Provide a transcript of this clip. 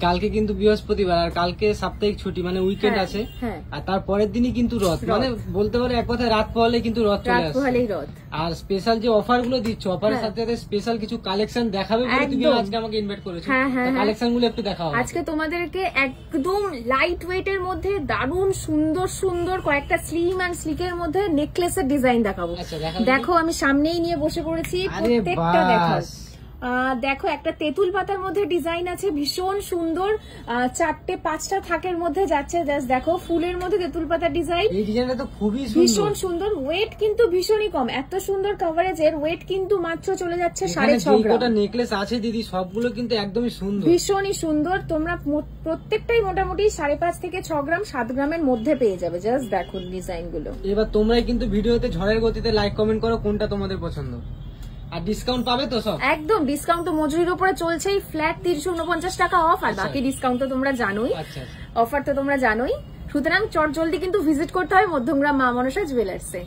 কালকে কিন্তু বৃহস্পতিবার আর কালকে সাপ্তাহিক ছুটি মানে উইকেন্ড আছে আর তারপরের দিনই কিন্তু রথ মানে বলতে পারো এক কথায় রাত পোহালে কিন্তু রথ চলে আসছে আর স্পেশাল যে অফার গুলো দিচ্ছ অফারের সাথে সাথে স্পেশাল কিছু কালেকশন দেখাবে বলে তুমি আজকে আমাকে ইনভাইট করেছো কালেকশন গুলো একটু দেখাও আজকে তোমাদেরকে একদম লাইট ওয়েট এর মধ্যে দারুণ সুন্দর সুন্দর কয়েকটা স্লিম এন্ড স্লিকের মধ্যে নেকলেসের ডিজাইন দেখাবো দেখো আমি সামনেই নিয়ে বসে পড়েছি প্রত্যেকটা দেখো দেখো একটা তেঁতুল পাতার মধ্যে ডিজাইন আছে ভীষণ সুন্দর 4টে 5টা থাকের মধ্যে যাচ্ছে জাস্ট দেখো ফুলের মধ্যে তেঁতুল পাতার ডিজাইন এই ডিজাইনটা তো খুবই ভীষণ সুন্দর ওয়েট কিন্তু ভীষণই কম এত সুন্দর কভারেজের ওয়েট কিন্তু মাত্র চলে যাচ্ছে 6.5 গ্রাম নেকলেস আছে দিদি সবগুলো কিন্তু একদমই সুন্দর ভীষণই সুন্দর তোমরা প্রত্যেকটাই মোটামুটি 5.5 থেকে 6 গ্রাম 7 গ্রামের মধ্যে পেয়ে যাবে জাস্ট দেখো ডিজাইন গুলো এবার তোমরাই কিন্তু ভিডিওতে ঝড়ের গতিতে লাইক কমেন্ট করো কোনটা তোমাদের পছন্দ আর ডিসকাউন্ট পাবে তো সব একদম ডিসকাউন্ট তো মজুরির উপরে চলছেই ফ্ল্যাট 349 টাকা অফ আর বাকি ডিসকাউন্ট তো তোমরা জানোই অফার তো তোমরা জানোই সুতরাং চট জলদি কিন্তু ভিজিট করতে হয় মধ্যমগ্রাম মা মনসা জুয়েলার্সে